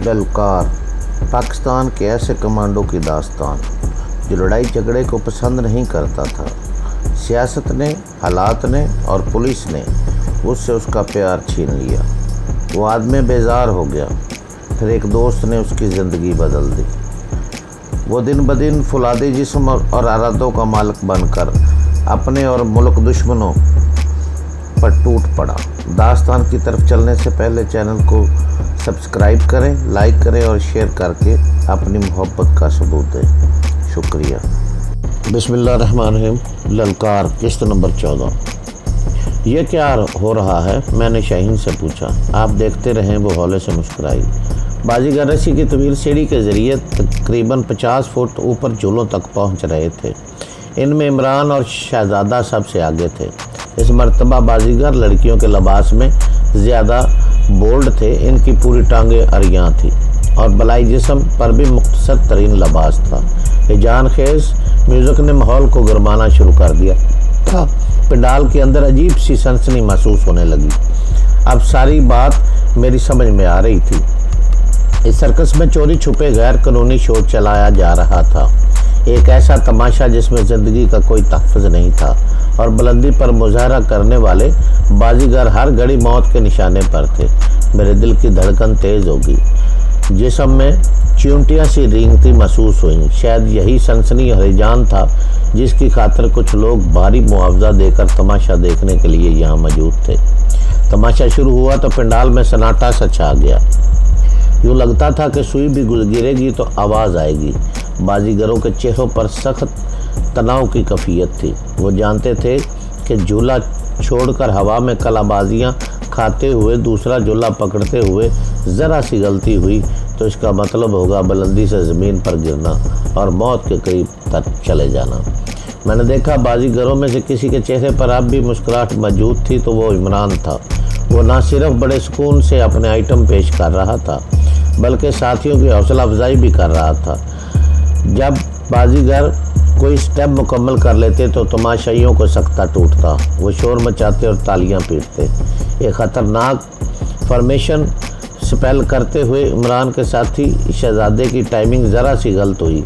ललकार पाकिस्तान के ऐसे कमांडो की दास्तान जो लड़ाई झगड़े को पसंद नहीं करता था। सियासत ने, हालात ने और पुलिस ने उससे उसका प्यार छीन लिया। वो आदमी बेजार हो गया। फिर एक दोस्त ने उसकी ज़िंदगी बदल दी। वो दिन ब दिन फुलादी जिस्म और इरादों का मालिक बनकर अपने और मुल्क दुश्मनों पर टूट पड़ा। दास्तान की तरफ चलने से पहले चैनल को सब्सक्राइब करें, लाइक करें और शेयर करके अपनी मोहब्बत का सबूत दें। शुक्रिया। बिस्मिल्लाहिर्रहमानिर्रहीम। ललकार किस्त नंबर 14। ये क्या हो रहा है? मैंने शाहीन से पूछा। आप देखते रहें, वो हौले से मुस्कुराई। बाजीगर रस्सी की तवील सीढ़ी के ज़रिए तकरीबन 50 फुट ऊपर झूलों तक पहुंच रहे थे। इनमें इमरान और शहजादा सबसे आगे थे। इस मर्तबा बाजीगर लड़कियों के लिबास में ज़्यादा बोल्ड थे। इनकी पूरी टांगें अरियां थी और बलाई जिस्म पर भी मुख्तसर तरीन लिबास था। हिजान खेज म्यूज़िक ने माहौल को गरमाना शुरू कर दिया था। पंडाल के अंदर अजीब सी सनसनी महसूस होने लगी। अब सारी बात मेरी समझ में आ रही थी। इस सर्कस में चोरी छुपे गैर कानूनी शो चलाया जा रहा था। एक ऐसा तमाशा जिसमें ज़िंदगी का कोई तहफ़्फ़ुज़ नहीं था और बुलंदी पर मुजाहरा करने वाले बाजीगर हर घड़ी मौत के निशाने पर थे। मेरे दिल की धड़कन तेज़ हो गई। जिस्म में चिमटियाँ सी रेंगती महसूस हुई। शायद यही सनसनी हरिजान था जिसकी खातिर कुछ लोग भारी मुआवजा देकर तमाशा देखने के लिए यहाँ मौजूद थे। तमाशा शुरू हुआ तो पंडाल में सन्नाटा सा छा गया। यूँ लगता था कि सुई भी गिरेगी तो आवाज़ आएगी। बाजीगरों के चेहरों पर सख्त तनाव की कैफियत थी। वो जानते थे कि झूला छोड़कर हवा में कलाबाजियाँ खाते हुए दूसरा झूला पकड़ते हुए ज़रा सी गलती हुई तो इसका मतलब होगा बुलंदी से ज़मीन पर गिरना और मौत के करीब तक चले जाना। मैंने देखा बाजीगरों में से किसी के चेहरे पर अब भी मुस्कुराहट मौजूद थी तो वो इमरान था। वो न सिर्फ बड़े सुकून से अपने आइटम पेश कर रहा था बल्कि साथियों की हौसला अफजाई भी कर रहा था। जब बाजीगर कोई स्टेप मुकम्मल कर लेते तो तमाशाइयों को सख्ता टूटता। वो शोर मचाते और तालियां पीटते। एक ख़तरनाक फॉर्मेशन स्पेल करते हुए इमरान के साथी शहजादे की टाइमिंग ज़रा सी गलत हुई।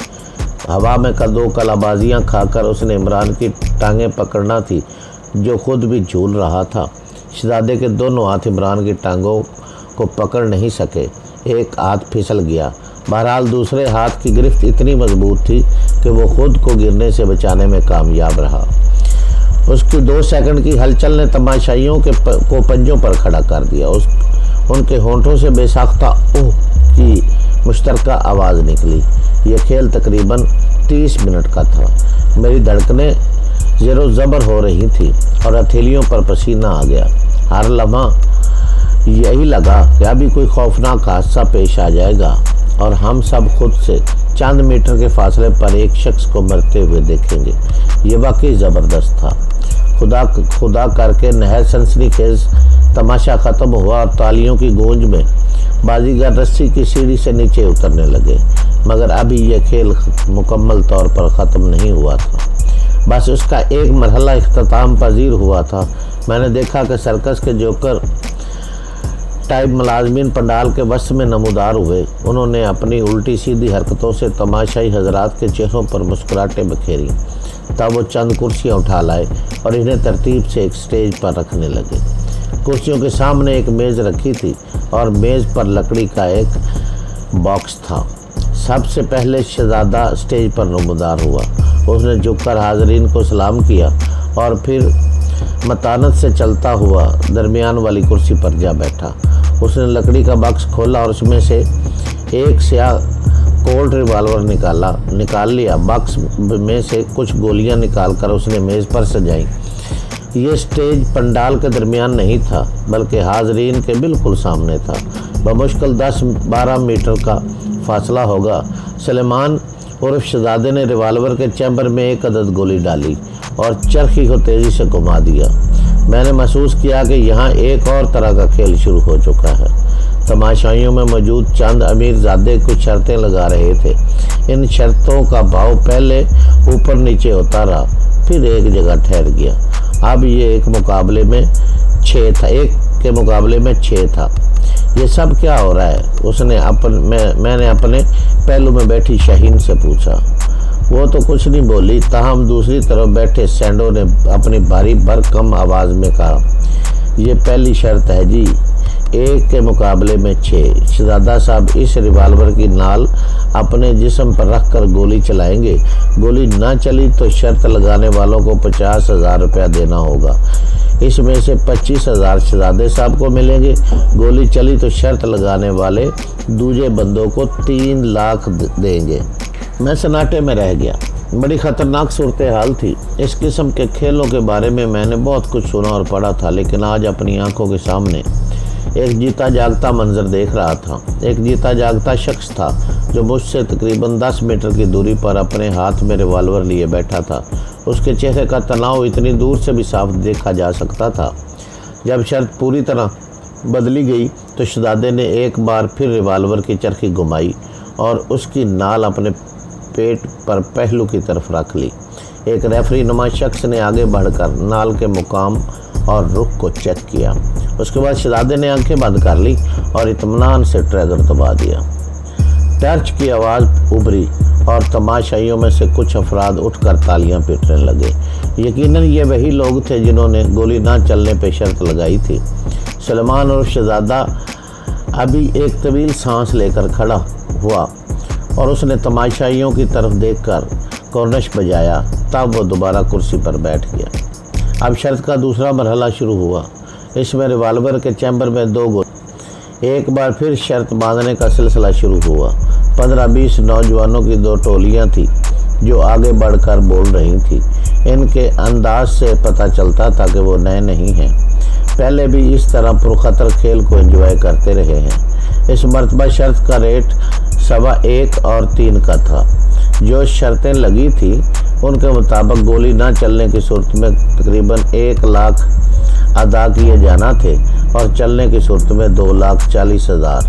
हवा में दो कलाबाजियाँ खाकर उसने इमरान की टांगें पकड़ना थी जो खुद भी झूल रहा था। शहजादे के दोनों हाथ इमरान की टांगों को पकड़ नहीं सके। एक हाथ फिसल गया। बहरहाल दूसरे हाथ की गिरफ्त इतनी मजबूत थी कि वो खुद को गिरने से बचाने में कामयाब रहा। उसकी 2 सेकंड की हलचल ने तमाशाइयों को पंजों पर खड़ा कर दिया। उनके होंठों से बेसाख्ता ओह की मुश्तरका आवाज़ निकली। यह खेल तकरीबन 30 मिनट का था। मेरी धड़कनें ज़ेरो ज़बर हो रही थी और हथेलियों पर पसीना आ गया। हर लम्हा यही लगा कि अभी कोई खौफनाक हादसा पेश आ जाएगा और हम सब खुद से चंद मीटर के फासले पर एक शख्स को मरते हुए देखेंगे। ये वाकई ज़बरदस्त था। खुदा करके नहर सनसनीखेज तमाशा ख़त्म हुआ और तालियों की गूंज में बाजीगर रस्सी की सीढ़ी से नीचे उतरने लगे। मगर अभी यह खेल मुकम्मल तौर पर ख़त्म नहीं हुआ था। बस उसका एक मरहला इख्तिताम पजीर हुआ था। मैंने देखा कि सर्कस के जोकर टाइप मुलाजमीन पंडाल के वस्त में नमूदार हुए। उन्होंने अपनी उल्टी सीधी हरकतों से तमाशाई हजरात के चेहरों पर मुस्कुराहटें बखेरी। तब वो चंद कुर्सियाँ उठा लाए और इन्हें तरतीब से एक स्टेज पर रखने लगे। कुर्सियों के सामने एक मेज़ रखी थी और मेज़ पर लकड़ी का एक बॉक्स था। सबसे पहले शहजादा स्टेज पर नमूदार हुआ। उसने झुककर हाज़रीन को सलाम किया और फिर मतानत से चलता हुआ दरमियान वाली कुर्सी पर जा बैठा। उसने लकड़ी का बॉक्स खोला और उसमें से एक स्याह कोल्ड रिवाल्वर निकाल लिया। बॉक्स में से कुछ गोलियां निकालकर उसने मेज़ पर सजाई। ये स्टेज पंडाल के दरमियान नहीं था बल्कि हाज़रीन के बिल्कुल सामने था। बमुश्किल 10-12 मीटर का फासला होगा। सुलेमान उर्फ शहजादे ने रिवाल्वर के चैम्बर में एक अदद गोली डाली और चरखी को तेज़ी से घुमा दिया। मैंने महसूस किया कि यहाँ एक और तरह का खेल शुरू हो चुका है। तमाशाइयों में मौजूद चंद अमीरजादे कुछ शर्तें लगा रहे थे। इन शर्तों का भाव पहले ऊपर नीचे होता रहा, फिर एक जगह ठहर गया। अब ये एक के मुकाबले में 6 था। یہ سب کیا ہو رہا ہے؟ میں نے اپنے پہلو میں بیٹھی شہین سے پوچھا۔ وہ تو کچھ نہیں بولی، تاہم دوسری طرف بیٹھے سینڈو نے اپنی بھاری بھرکم آواز میں کہا، یہ پہلی شرط ہے جی، 1 کے مقابلے میں 6۔ شہزادہ صاحب اس ریوالور کی نال اپنے جسم پر رکھ کر گولی چلائیں گے۔ گولی نہ چلی تو شرط لگانے والوں کو 50,000 روپیہ دینا ہوگا۔ اس میں سے 25,000 شہزادے صاحب کو ملیں گے۔ گولی چلی تو شرط لگانے والے دوسرے بندوں کو 3 لاکھ دیں گے۔ میں سناٹے میں رہ گیا۔ بڑی خطرناک صورتحال تھی۔ اس قسم کے کھیلوں کے بارے میں نے بہت کچھ سنا اور پڑھا تھا، لیکن آج اپنی آنکھوں کے سامنے ایک جیتا جاگتا منظر دیکھ رہا تھا۔ ایک جیتا جاگتا شخص تھا جو مجھ سے تقریباً 10 میٹر کی دوری پر اپنے ہاتھ میں ریوالور لیے بیٹھا تھا۔ اس کے چہرے کا تناؤ اتنی دور سے بھی صاف دیکھا جا سکتا تھا۔ جب شرط پوری طرح بدلی گئی تو شہزادے نے ایک بار پھر ریوالور کی چرخی گھمائی اور اس کی نال اپنے پیٹ پر پہلو کی طرف رکھ لی۔ ایک ریفری نما شخص نے آگے بڑھ کر نال کے مقام اور رخ کو چیک کیا۔ اس کے بعد شہزادے نے آنکھیں بند کر لی اور اطمینان سے ٹریگر دبا دیا۔ ٹرچ کی آواز ابھری اور تماشائیوں میں سے کچھ افراد اٹھ کر تالیاں پیٹنے لگے۔ یقیناً یہ وہی لوگ تھے جنہوں نے گولی نہ چلنے پہ شرط لگائی تھی۔ سلیمان اور شہزادہ ابھی ایک طویل سانس لے کر کھڑا ہوا اور اس نے تماشائیوں کی طرف دیکھ کر کورنش بجایا۔ تب وہ دوبارہ کرسی پر بیٹھ گیا۔ اب شرط کا دوسرا مرحلہ شروع ہوا۔ اس میں ریوالور کے چیمبر میں 2 گولی۔ ایک بار پھر شرط باندھنے کا سلسلہ شروع ہوا۔ 15-20 نوجوانوں کی 2 ٹولیاں تھیں جو آگے بڑھ کر بول رہی تھیں۔ ان کے انداز سے پتہ چلتا تھا کہ وہ نئے نہیں ہیں، پہلے بھی اس طرح پرخطر کھیل کو انجوائے کرتے رہے ہیں۔ اس مرتبہ شرط کا ریٹ 1.25 اور 3 کا تھا۔ جو شرطیں لگی تھیں ان کے مطابق گولی نہ چلنے کی صورت میں تقریباً 1 لاکھ ادا کیے جانا تھے اور چلنے کی صورت میں 2,40,000۔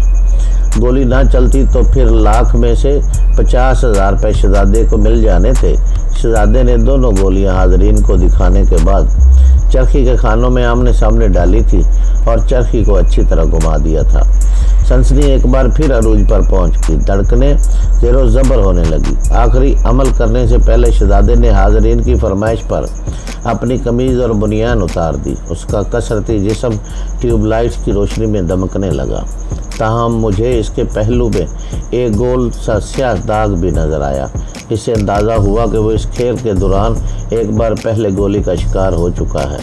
گولی نہ چلتی تو پھر لاکھ میں سے 50,000 روپے شہزادے کو مل جانے تھے۔ شہزادے نے دونوں گولیاں حاضرین کو دکھانے کے بعد چرخی کے خانوں میں آمنے سامنے ڈالی تھی اور چرخی کو اچھی طرح گھما دیا تھا۔ سنسنی ایک بار پھر عروج پر پہنچ گئی، دھڑکنیں زیر و زبر ہونے لگی۔ آخری عمل کرنے سے پہلے شہزادے نے حاضرین کی فرمائش پر اپنی قمیض اور بنیان اتار دی۔ اس کا کثرتی جسم ٹیوب لائٹس کی روشنی میں دمکنے لگا، تاہم مجھے اس کے پہلو میں ایک گول سا سیاہ داغ بھی نظر آیا۔ اس سے اندازہ ہوا کہ وہ اس کھیل کے دوران ایک بار پہلے گولی کا شکار ہو چکا ہے۔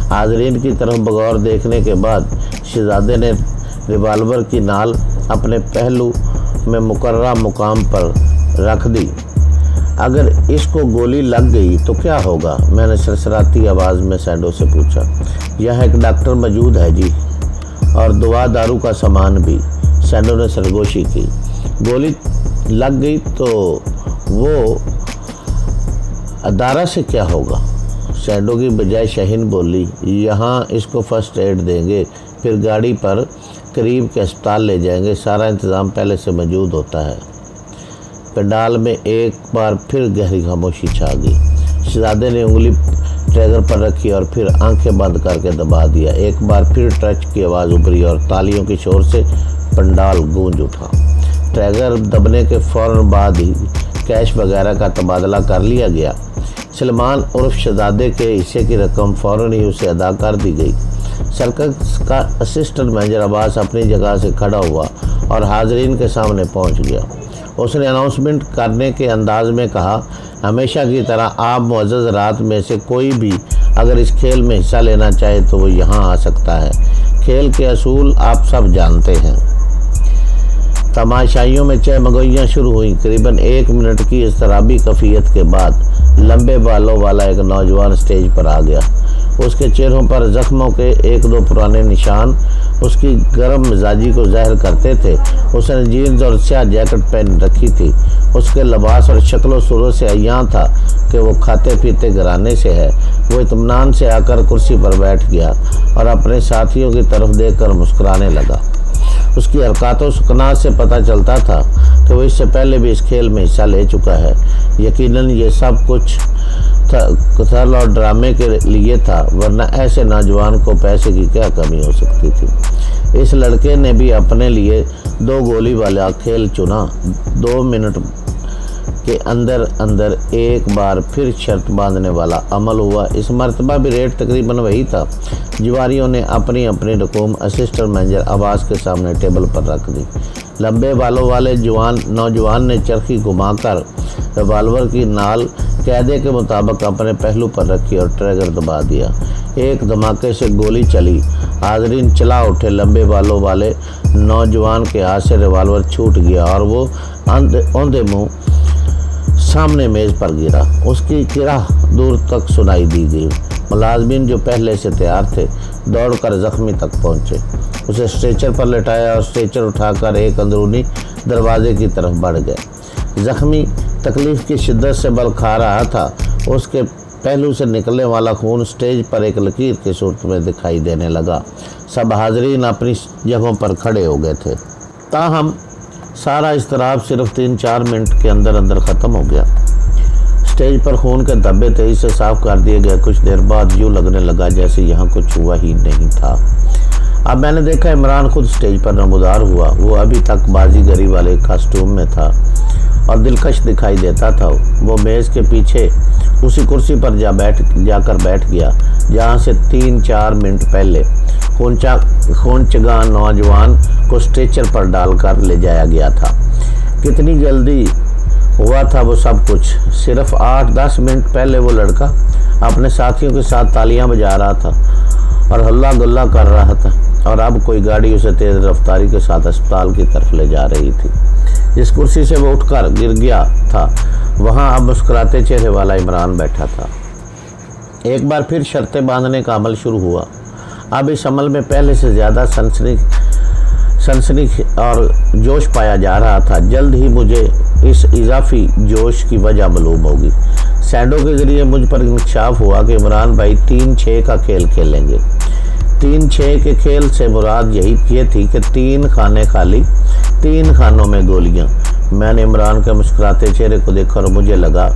حاضرین کی طرف بغور دیکھنے کے بعد شہزادے نے ریوالور کی نال اپنے پہلو میں مقررہ مقام پر رکھ دی۔ اگر اس کو گولی لگ گئی تو کیا ہوگا؟ میں نے سرسراتی آواز میں سینڈو سے پوچھا۔ یہاں ایک ڈاکٹر موجود ہے جی، اور دوا دارو کا سامان بھی، سینڈو نے سرگوشی کی۔ گولی لگ گئی تو وہ ادارہ سے کیا ہوگا؟ سینڈو کی بجائے شہین بولی، یہاں اس کو فرسٹ ایڈ دیں گے، پھر گاڑی پر قریب کے اسپتال لے جائیں گے۔ سارا انتظام پہلے سے موجود ہوتا ہے۔ پنڈال میں ایک بار پھر گہری خاموشی چھا گئی۔ شہزادے نے انگلی ٹریگر پر رکھی اور پھر آنکھیں بند کر کے دبا دیا۔ ایک بار پھر ٹرچ کی آواز ابھری اور تالیوں کی شور سے پنڈال گونج اٹھا۔ ٹریگر دبنے کے فوراً بعد ہی کیش وغیرہ کا تبادلہ کر لیا گیا۔ سلیمان عرف شہزادے کے حصے کی رقم فوراً ہی اسے ادا کر دی گئی۔ سرکس کا اسسٹنٹ مینیجر عباس اپنی جگہ سے کھڑا ہوا اور حاضرین کے سامنے پہنچ گیا۔ اس نے اناؤنسمنٹ کرنے کے انداز میں کہا، ہمیشہ کی طرح آپ معزز رات میں سے کوئی بھی اگر اس کھیل میں حصہ لینا چاہے تو وہ یہاں آ سکتا ہے۔ کھیل کے اصول آپ سب جانتے ہیں۔ تماشائیوں میں چہمگوئیاں شروع ہوئیں۔ قریباً 1 منٹ کی اضطرابی کیفیت کے بعد لمبے بالوں والا ایک نوجوان سٹیج پر آ گیا۔ اس کے چہروں پر زخموں کے 1-2 پرانے نشان اس کی گرم مزاجی کو ظاہر کرتے تھے۔ اس نے جینز اور سیاہ جیکٹ پہن رکھی تھی۔ اس کے لباس اور شکل و صورت سے عیاں تھا کہ وہ کھاتے پیتے گھرانے سے ہے۔ وہ اطمینان سے آ کر کرسی پر بیٹھ گیا اور اپنے ساتھیوں کی طرف دیکھ کر مسکرانے لگا۔ اس کی حرکات و سکنات سے پتہ چلتا تھا کہ وہ اس سے پہلے بھی اس کھیل میں حصہ لے چکا ہے۔ یقیناً یہ سب کچھ تھرل اور ڈرامے کے لیے تھا، ورنہ ایسے نوجوان کو پیسے کی کیا کمی ہو سکتی تھی۔ इस लड़के ने भी अपने लिए 2 गोली वाला खेल चुना। 2 मिनट के अंदर अंदर एक बार फिर शर्त बांधने वाला अमल हुआ। इस मरतबा भी रेट तकरीबन वही था। जुआरियों ने अपनी अपनी रकूम असिस्टेंट मैनेजर अब्बास के सामने टेबल पर रख दी। लंबे बालों वाले नौजवान ने चरखी घुमाकर रिवाल्वर की नाल कायदे के मुताबिक अपने पहलू पर रखी और ट्रिगर दबा दिया। एक धमाके से गोली चली। हाज़रीन चिल्ला उठे। लंबे बालों वाले नौजवान के हाथ से रिवाल्वर छूट गया और वो औंधे मुँह सामने मेज़ पर गिरा। उसकी किराह दूर तक सुनाई दी गई। मुलाजमीन जो पहले से तैयार थे दौड़कर जख्मी तक पहुंचे। उसे स्ट्रेचर पर लेटाया और स्ट्रेचर उठाकर एक अंदरूनी दरवाजे की तरफ बढ़ गए। जख्मी तकलीफ़ की शिद्दत से बल खा रहा था। उसके पहलू से निकलने वाला खून स्टेज पर एक लकीर की सूरत में दिखाई देने लगा। सब हाज़रीन अपनी जगहों पर खड़े हो गए थे। ताहम सारा इस्तराब सिर्फ 3-4 मिनट के अंदर अंदर ख़त्म हो गया। स्टेज पर खून के धब्बे तेजी से साफ कर दिए गए। कुछ देर बाद यूँ लगने लगा जैसे यहाँ कुछ हुआ ही नहीं था। अब मैंने देखा इमरान खुद स्टेज पर नमूदार हुआ। वो अभी तक बाजीगरी वाले कॉस्ट्यूम में था और दिलकश दिखाई देता था। वो मेज़ के पीछे उसी कुर्सी पर जाकर बैठ गया जहाँ से 3-4 मिनट पहले खूनचगा नौजवान को स्ट्रेचर पर डालकर ले जाया गया था। कितनी जल्दी हुआ था वो सब कुछ। सिर्फ 8-10 मिनट पहले वो लड़का अपने साथियों के साथ तालियां बजा रहा था और हल्ला गुल्ला कर रहा था और अब कोई गाड़ी उसे तेज़ रफ्तारी के साथ अस्पताल की तरफ ले जा रही थी। जिस कुर्सी से वो उठकर गिर गया था वहाँ अब मुस्कुराते चेहरे वाला इमरान बैठा था। एक बार फिर शर्तें बांधने का अमल शुरू हुआ। अब इस अमल में पहले से ज़्यादा सनसनी और जोश पाया जा रहा था। जल्द ही मुझे इस इजाफी जोश की वजह मालूम होगी। सैंडो के ज़रिए मुझ पर इंकशाफ हुआ कि इमरान भाई 3-6 का खेल खेलेंगे। 3-6 के खेल से मुराद ये थी कि 3 खाने खाली, 3 खानों में गोलियां। मैंने इमरान के मुस्कुराते चेहरे को देखा और मुझे लगा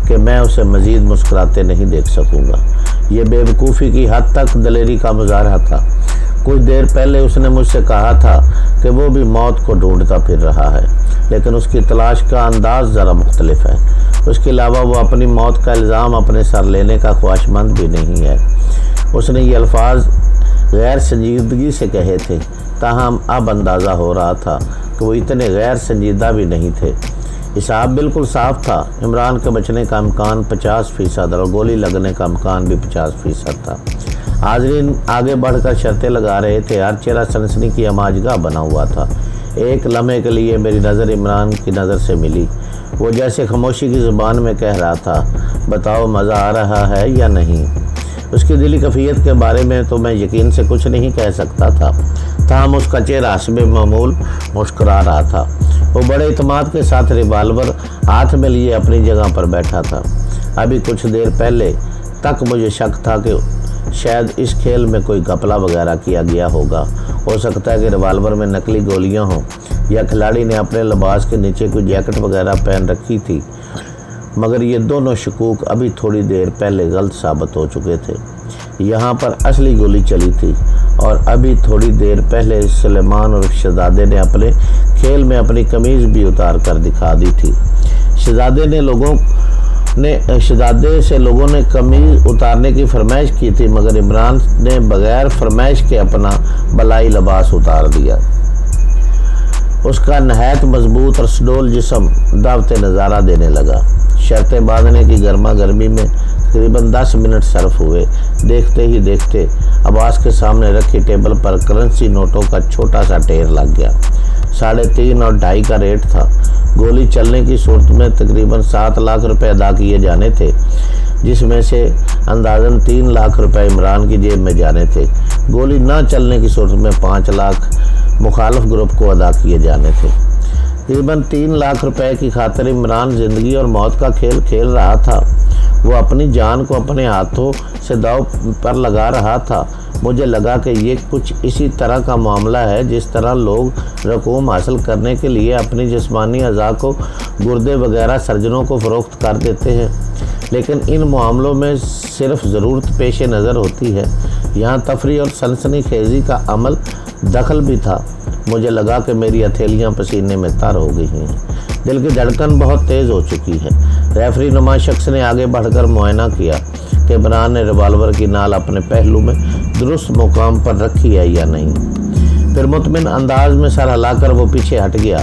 कि मैं उसे मज़ीद मुस्कुराते नहीं देख सकूँगा। ये बेवकूफ़ी की हद तक दलेरी का मुजाहरा था। कुछ देर पहले उसने मुझसे कहा था कि वो भी मौत को ढूंढता फिर रहा है, लेकिन उसकी तलाश का अंदाज़ ज़रा मुख्तलिफ है। उसके अलावा वो अपनी मौत का इल्ज़ाम अपने सर लेने का ख्वाहिशमंद भी नहीं है। उसने ये अल्फाज गैर संजीदगी से कहे थे, ताहम अब अंदाज़ा हो रहा था कि वो इतने गैर संजीदा भी नहीं थे। हिसाब बिल्कुल साफ था। इमरान के बचने का इम्कान 50% और गोली लगने का इम्कान भी 50% था। हाज़रीन आगे बढ़कर शर्तें लगा रहे थे। हर चेहरा सनसनी की अमाजगाह बना हुआ था। एक लम्हे के लिए मेरी नज़र इमरान की नज़र से मिली। वो जैसे खामोशी की ज़ुबान में कह रहा था, बताओ मज़ा आ रहा है या नहीं। उसकी दिली कैफियत के बारे में तो मैं यकीन से कुछ नहीं कह सकता था। ताहम उसका चेहरा हस्बे मामूल मुस्कुरा रहा था। वो बड़े इत्मीनान के साथ रिवाल्वर हाथ में लिए अपनी जगह पर बैठा था। अभी कुछ देर पहले तक मुझे शक था कि शायद इस खेल में कोई घपला वगैरह किया गया होगा। हो सकता है कि रिवाल्वर में नकली गोलियां हों या खिलाड़ी ने अपने लिबास के नीचे कोई जैकेट वगैरह पहन रखी थी, मगर ये दोनों शकूक अभी थोड़ी देर पहले गलत साबित हो चुके थे। यहाँ पर असली गोली चली थी और अभी थोड़ी देर पहले सुलेमान और शहजादे ने अपने खेल में अपनी कमीज़ भी उतार कर दिखा दी थी। शहजादे से लोगों ने कमीज़ उतारने की फरमाइश की थी, मगर इमरान ने बगैर फरमाइश के अपना बलाई लिबास उतार दिया। उसका नहायत मजबूत और सुडौल जिस्म दावत नज़ारा देने लगा। शर्तें बांधने की गर्मा गर्मी में तकरीबन 10 मिनट सर्फ हुए। देखते ही देखते अब्बास के सामने रखी टेबल पर करेंसी नोटों का छोटा सा ढेर लग गया। 3.5 और 2.5 का रेट था। गोली चलने की सूरत में तकरीबन 7 लाख रुपए अदा किए जाने थे, जिसमें से अंदाज़न 3 लाख रुपए इमरान की जेब में जाने थे। गोली न चलने की सूरत में 5 लाख मुखालिफ ग्रुप को अदा किए जाने थे। तकरीबन 3 लाख रुपए की खातिर इमरान ज़िंदगी और मौत का खेल खेल रहा था। वो अपनी जान को अपने हाथों से दांव पर लगा रहा था। मुझे लगा कि ये कुछ इसी तरह का मामला है जिस तरह लोग रकूम हासिल करने के लिए अपनी जिस्मानी अज़ा को गुर्दे वगैरह सर्जनों को फ़रोख्त कर देते हैं। لیکن ان معاملوں میں صرف ضرورت پیش نظر ہوتی ہے، یہاں تفریح اور سنسنی خیزی کا عمل دخل بھی تھا۔ مجھے لگا کہ میری ہتھیلیاں پسینے میں تر ہو گئی ہیں، دل کی دھڑکن بہت تیز ہو چکی ہے۔ ریفری نما شخص نے آگے بڑھ کر معائنہ کیا کہ عمران نے ریوالور کی نال اپنے پہلو میں درست مقام پر رکھی ہے یا نہیں۔ پھر مطمئن انداز میں سر ہلا کر وہ پیچھے ہٹ گیا۔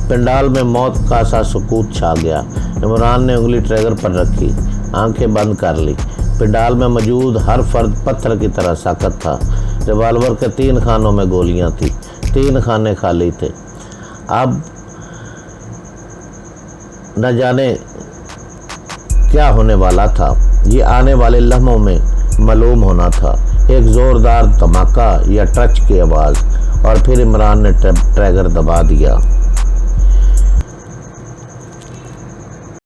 پنڈال میں موت کا سا سکوت چھا گیا۔ عمران نے انگلی ٹریگر پر رکھی، آنکھیں بند کر لی۔ پنڈال میں موجود ہر فرد پتھر کی طرح ساکت تھا۔ ریوالور کے 3 خانوں میں گولیاں تھیں، 3 خانے خالی تھے۔ اب نہ جانے کیا ہونے والا تھا۔ یہ آنے والے لمحوں میں معلوم ہونا تھا۔ ایک زوردار دھماکہ یا ٹچ کی آواز، اور پھر عمران نے ٹریگر دبا دیا۔